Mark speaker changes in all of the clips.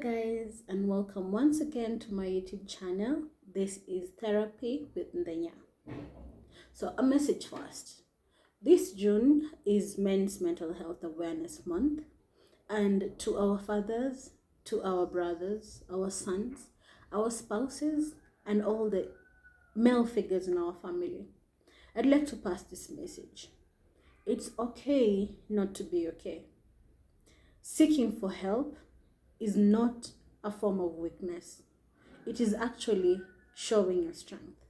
Speaker 1: guys, and welcome once again to my YouTube channel. This is Therapy with Ndanya. So, a message first. This June is Men's Mental Health Awareness Month, and to our fathers, to our brothers, our sons, our spouses, and all the male figures in our family, I'd like to pass this message. It's okay not to be okay. Seeking for help is not a form of weakness. It is actually showing your strength.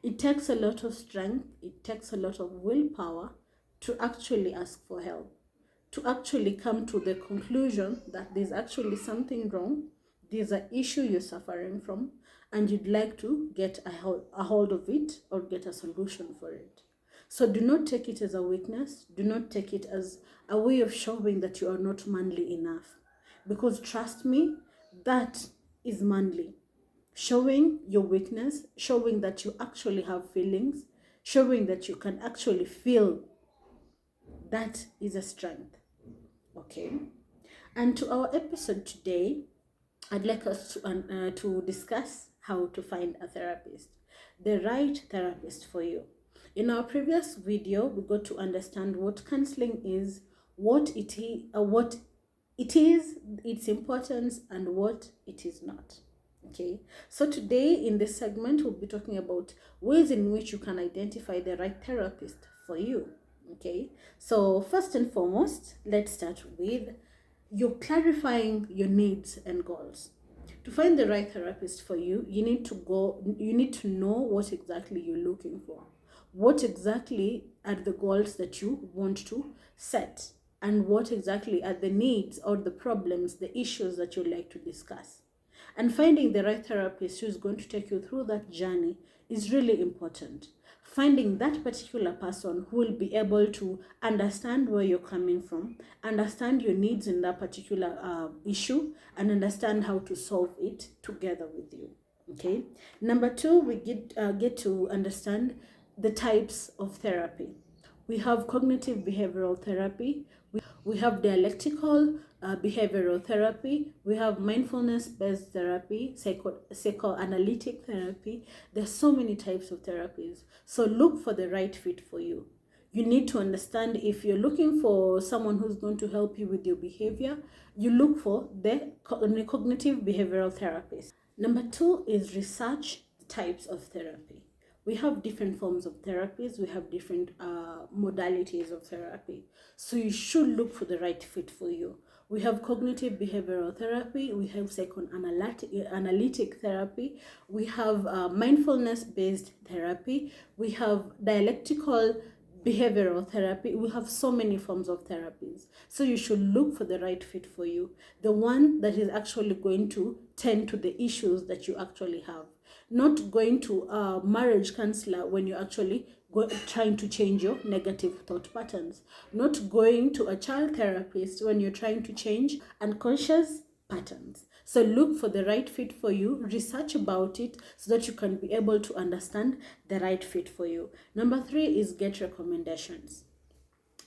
Speaker 1: It takes a lot of strength, it takes a lot of willpower to actually ask for help, to actually come to the conclusion that there's actually something wrong, there's an issue you're suffering from, and you'd like to get a hold of it or get a solution for it. So do not take it as a weakness, do not take it as a way of showing that you are not manly enough. Because trust me, that is manly. Showing your weakness, showing that you actually have feelings, showing that you can actually feel, that is a strength. Okay? And to our episode today, I'd like us to discuss how to find a therapist, the right therapist for you. In our previous video, we got to understand what counseling is, what it is, its importance, and what it is not. Okay, so today in this segment, we'll be talking about ways in which you can identify the right therapist for you. Okay, so first and foremost, let's start with you clarifying your needs and goals. To find the right therapist for you, you need to know what exactly you're looking for. What exactly are the goals that you want to set, and what exactly are the needs or the problems, the issues that you'd like to discuss. And finding the right therapist who is going to take you through that journey is really important. Finding that particular person who will be able to understand where you're coming from, understand your needs in that particular issue, and understand how to solve it together with you. Okay. Number two, we get to understand the types of therapy. We have cognitive behavioral therapy, we have dialectical behavioral therapy, we have mindfulness-based therapy, psychoanalytic therapy. There's so many types of therapies. So look for the right fit for you. You need to understand, if you're looking for someone who's going to help you with your behavior, you look for the cognitive behavioral therapist. Number two is research types of therapy. We have different forms of therapies, we have different modalities of therapy. So you should look for the right fit for you. We have cognitive behavioral therapy, we have psychoanalytic therapy, we have mindfulness-based therapy, we have dialectical behavioral therapy. We have so many forms of therapies. So you should look for the right fit for you, the one that is actually going to tend to the issues that you actually have. Not going to a marriage counselor when you're actually trying to change your negative thought patterns. Not going to a child therapist when you're trying to change unconscious patterns. So look for the right fit for you, research about it so that you can be able to understand the right fit for you. Number three is get recommendations.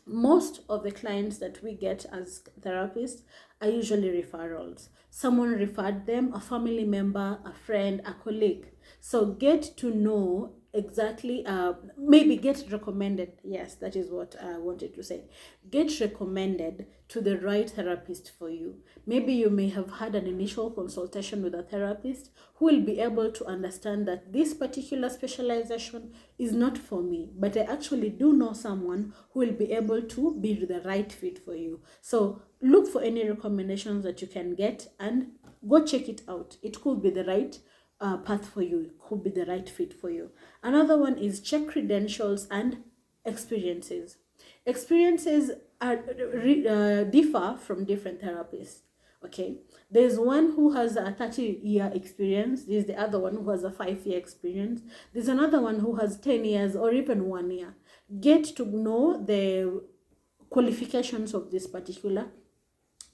Speaker 1: Most of the clients that we get as therapists are usually referrals. Someone referred them, a family member, a friend, a colleague. So get to know exactly, maybe get recommended. Yes, that is what I wanted to say. Get recommended to the right therapist for you. Maybe you may have had an initial consultation with a therapist who will be able to understand that this particular specialization is not for me, but I actually do know someone who will be able to be the right fit for you. So look for any recommendations that you can get and go check it out. It could be the right path for you, it could be the right fit for you. Another one is check credentials and experiences. Experiences differ from different therapists. Okay, there's one who has a 30-year experience, there's the other one who has a 5-year experience, there's another one who has 10 years or even 1 year. Get to know the qualifications of this particular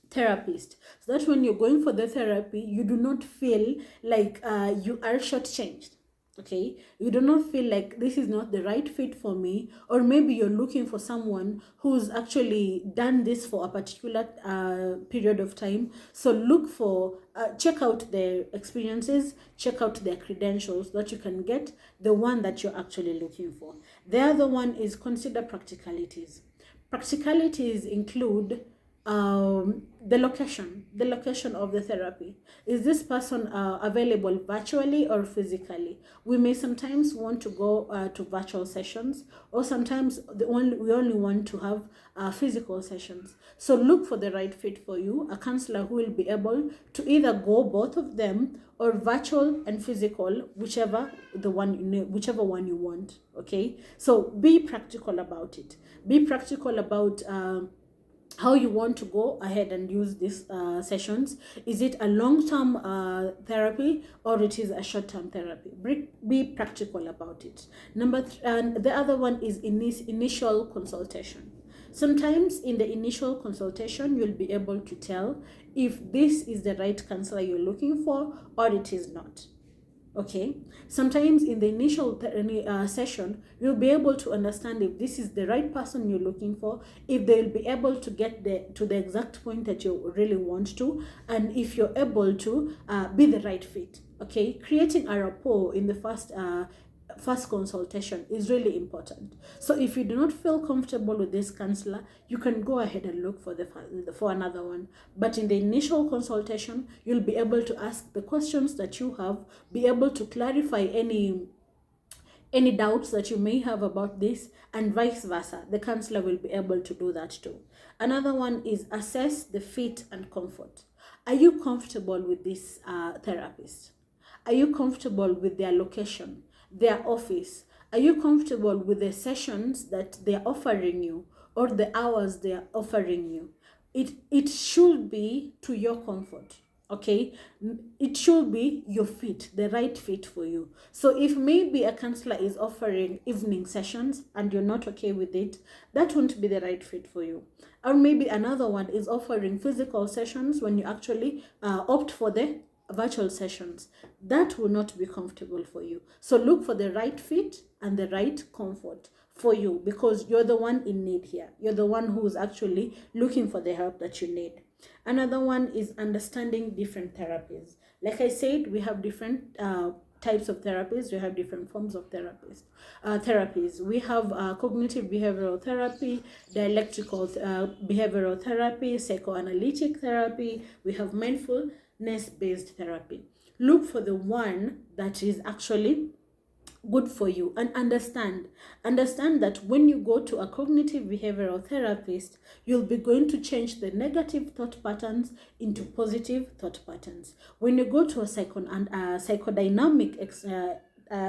Speaker 1: therapist, so that when you're going for the therapy, you do not feel like you are shortchanged. Okay, you do not feel like this is not the right fit for me, or maybe you're looking for someone who's actually done this for a particular period of time. So look for check out their experiences, check out their credentials, so that you can get the one that you're actually looking for. The other one is consider practicalities. Practicalities include the location of the therapy. Is this person available virtually or physically? We may sometimes want to go to virtual sessions, or sometimes we only want to have physical sessions. So look for the right fit for you, a counselor who will be able to either go both of them, or virtual and physical, whichever one you want. Okay, so be practical about it. Be practical about how you want to go ahead and use these sessions. Is it a long-term therapy, or it is a short-term therapy? Be practical about it. And the other one is initial consultation. Sometimes in the initial consultation, you'll be able to tell if this is the right counselor you're looking for, or it is not. Okay, sometimes in the initial session, you'll be able to understand if this is the right person you're looking for, if they'll be able to get to the exact point that you really want to, and if you're able to be the right fit. Okay, creating a rapport in the first consultation is really important. So if you do not feel comfortable with this counselor, you can go ahead and look for another one. But in the initial consultation, you'll be able to ask the questions that you have, be able to clarify any doubts that you may have about this, and vice versa. The counselor will be able to do that too. Another one is assess the fit and comfort. Are you comfortable with this therapist? Are you comfortable with their location, their office? Are you comfortable with the sessions that they're offering you, or the hours they're offering you? It should be to your comfort. Okay, it should be your fit, the right fit for you. So if maybe a counselor is offering evening sessions and you're not okay with it, that won't be the right fit for you. Or maybe another one is offering physical sessions when you actually opt for the virtual sessions. That will not be comfortable for you. So look for the right fit and the right comfort for you, because you're the one in need here. You're the one who's actually looking for the help that you need. Another one is understanding different therapies. Like I said, we have different types of therapies. We have different forms of therapies. We have cognitive behavioral therapy, dialectical behavioral therapy, psychoanalytic therapy. We have mindfulness-based therapy. Look for the one that is actually good for you, and understand that when you go to a cognitive behavioral therapist, you'll be going to change the negative thought patterns into positive thought patterns. When you go to a psychodynamic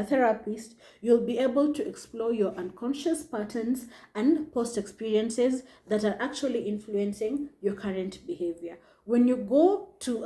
Speaker 1: therapist, you'll be able to explore your unconscious patterns and past experiences that are actually influencing your current behavior. When you go to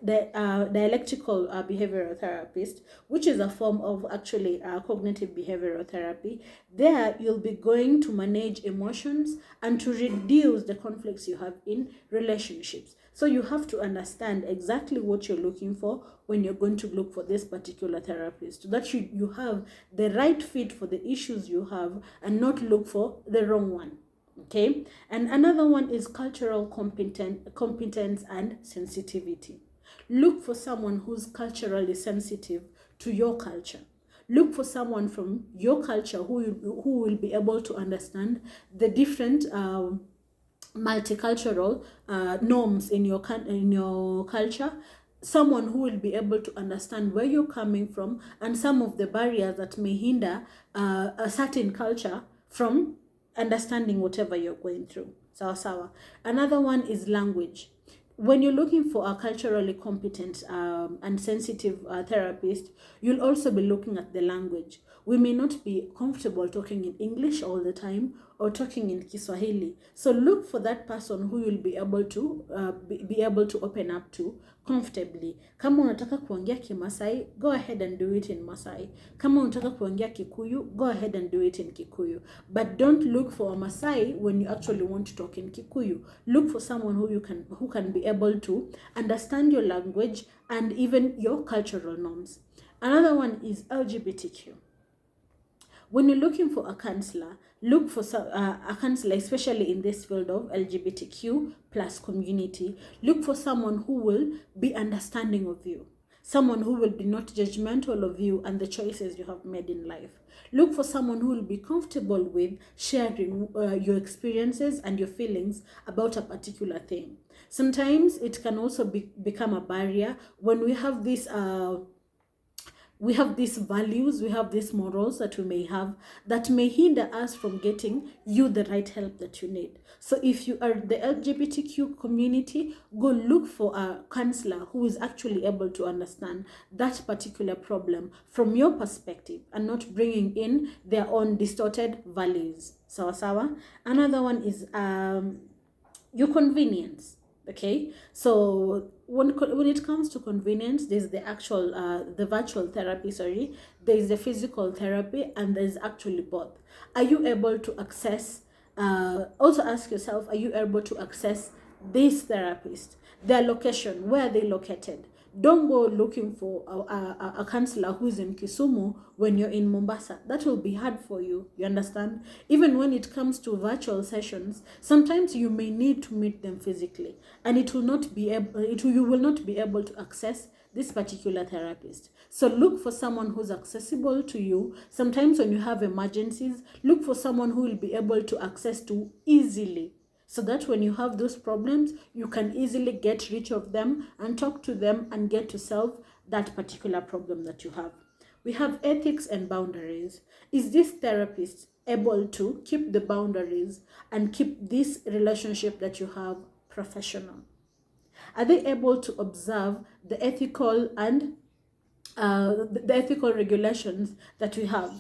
Speaker 1: the dialectical behavioral therapist, which is a form of actually cognitive behavioral therapy, there you'll be going to manage emotions and to reduce the conflicts you have in relationships. So you have to understand exactly what you're looking for when you're going to look for this particular therapist, so that you have the right fit for the issues you have and not look for the wrong one. Okay, and another one is cultural competence and sensitivity. Look for someone who's culturally sensitive to your culture. Look for someone from your culture who will be able to understand the different multicultural norms in your culture. Someone who will be able to understand where you're coming from and some of the barriers that may hinder a certain culture from understanding whatever you're going through. Sawa. Another one is language. When you're looking for a culturally competent and sensitive therapist, you'll also be looking at the language. We may not be comfortable talking in English all the time or talking in Kiswahili. So look for that person who you'll be able to open up to comfortably. Kama unataka kuongea Kimasai, go ahead and do it in Masai. Kama unataka kuongea Kikuyu, go ahead and do it in Kikuyu. But don't look for a Masai when you actually want to talk in Kikuyu. Look for someone who can be able to understand your language and even your cultural norms. Another one is LGBTQ. When you're looking for a counselor, look for a counselor, especially in this field of LGBTQ plus community. Look for someone who will be understanding of you, someone who will be not judgmental of you and the choices you have made in life. Look for someone who will be comfortable with sharing your experiences and your feelings about a particular thing. Sometimes it can also become a barrier when we have these values, we have these morals that we may have that may hinder us from getting you the right help that you need. So if you are the LGBTQ community, go look for a counselor who is actually able to understand that particular problem from your perspective and not bringing in their own distorted values. Sawa sawa. Another one is your convenience. Okay, so when it comes to convenience, there's the actual the virtual therapy, there's the physical therapy, and there's actually both. Are you able to access also ask yourself, are you able to access these therapists, their location, where are they located? Don't go looking for a counselor who's in Kisumu when you're in Mombasa. That will be hard for you, you understand? Even when it comes to virtual sessions, sometimes you may need to meet them physically, and you will not be able to access this particular therapist. So look for someone who's accessible to you. Sometimes when you have emergencies, look for someone who will be able to access to easily, so that when you have those problems, you can easily get rid of them and talk to them and get to solve that particular problem that you have. We have ethics and boundaries. Is this therapist able to keep the boundaries and keep this relationship that you have professional? Are they able to observe the ethical and the ethical regulations that we have?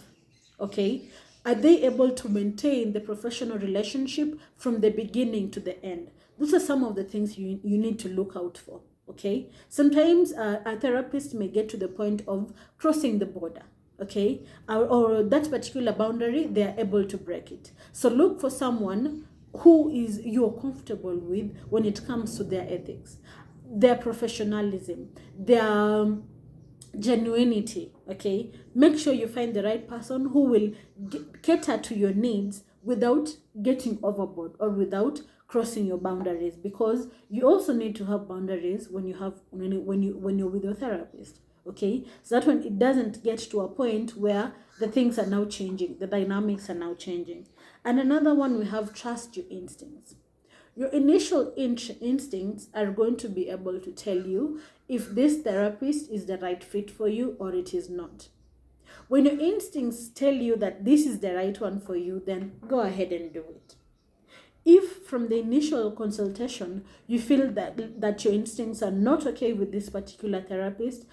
Speaker 1: Okay. Are they able to maintain the professional relationship from the beginning to the end? Those are some of the things you need to look out for, okay? Sometimes a therapist may get to the point of crossing the border, okay? Or that particular boundary, they are able to break it. So look for someone who is you're comfortable with when it comes to their ethics, their professionalism, their genuinity. Okay, make sure you find the right person who will cater to your needs without getting overboard or without crossing your boundaries, because you also need to have boundaries when you're with your therapist. Okay, so that when it doesn't get to a point where the things are now changing, the dynamics are now changing. And another one, we have trust your instincts. Your initial instincts are going to be able to tell you if this therapist is the right fit for you or it is not. When your instincts tell you that this is the right one for you, then go ahead and do it. If from the initial consultation you feel that your instincts are not okay with this particular therapist,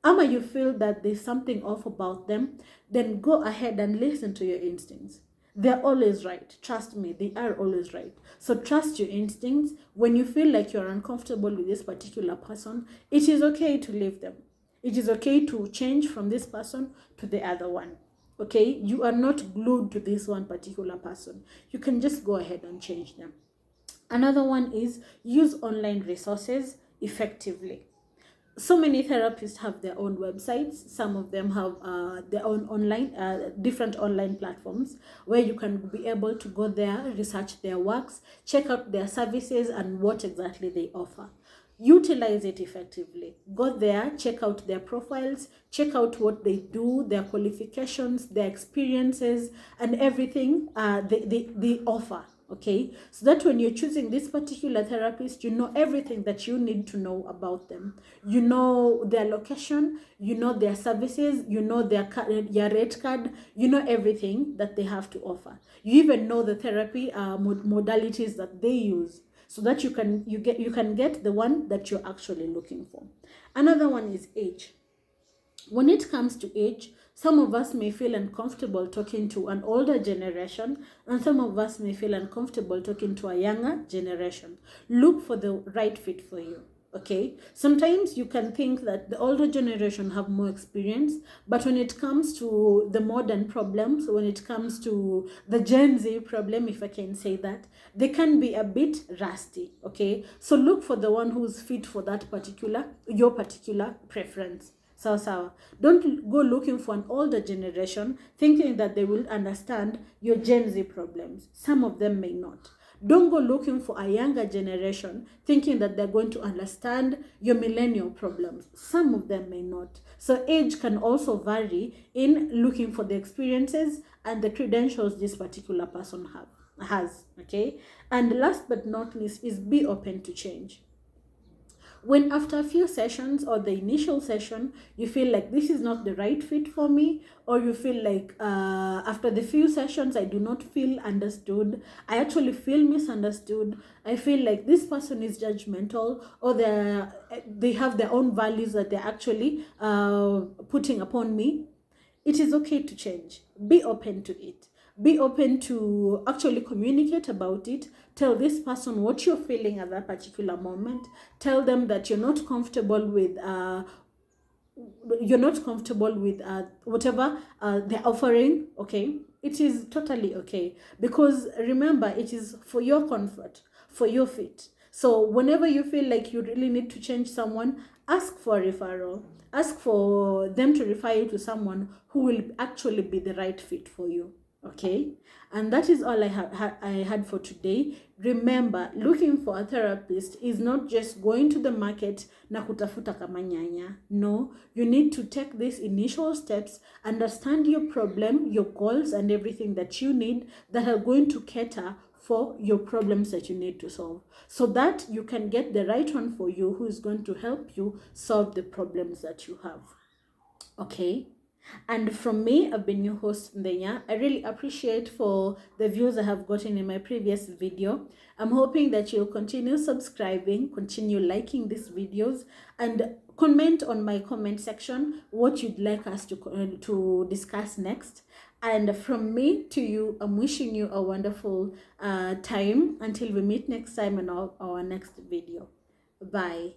Speaker 1: or you feel that there's something off about them, then go ahead and listen to your instincts. They're always right. Trust me, they are always right. So trust your instincts. When you feel like you're uncomfortable with this particular person, it is okay to leave them. It is okay to change from this person to the other one. Okay? You are not glued to this one particular person. You can just go ahead and change them. Another one is use online resources effectively. So many therapists have their own websites. Some of them have their own online, different online platforms where you can be able to go there, research their works, check out their services and what exactly they offer. Utilize it effectively. Go there, check out their profiles, check out what they do, their qualifications, their experiences, and everything they offer. Okay, so that when you're choosing this particular therapist, you know everything that you need to know about them. You know their location, you know their services, you know their rate card, you know everything that they have to offer. You even know the therapy modalities that they use, so that you can get the one that you're actually looking for. Another one is age. When it comes to age, some of us may feel uncomfortable talking to an older generation, and some of us may feel uncomfortable talking to a younger generation. Look for the right fit for you. Okay, sometimes you can think that the older generation have more experience, but when it comes to the modern problems, when it comes to the Gen Z problem, if I can say that, they can be a bit rusty. Okay, so look for the one who's fit for that your particular preference. So don't go looking for an older generation thinking that they will understand your Gen Z problems. Some of them may not. Don't go looking for a younger generation thinking that they're going to understand your millennial problems. Some of them may not. So age can also vary in looking for the experiences and the credentials this particular person has. Okay. And last but not least is be open to change. When after a few sessions or the initial session you feel like this is not the right fit for me, or you feel like after the few sessions I do not feel understood, I actually feel misunderstood, I feel like this person is judgmental, or they have their own values that they're actually putting upon me, it is okay to change. Be open to it. Be open to actually communicate about it. Tell this person what you're feeling at that particular moment. Tell them that you're not comfortable with whatever they're offering. Okay, it is totally okay, because remember, it is for your comfort, for your fit. So whenever you feel like you really need to change someone, ask for a referral. Ask for them to refer you to someone who will actually be the right fit for you. Okay, and that is all I had for today. Remember, looking for a therapist is not just going to the market na kutafuta kama nyanya. No, you need to take these initial steps, understand your problem, your goals, and everything that you need that are going to cater for your problems that you need to solve, so that you can get the right one for you who is going to help you solve the problems that you have. Okay. And from me, I've been your host, Ndenya. I really appreciate for the views I have gotten in my previous video. I'm hoping that you'll continue subscribing, continue liking these videos, and comment on my comment section what you'd like us to discuss next. And from me to you, I'm wishing you a wonderful time until we meet next time in our next video. Bye.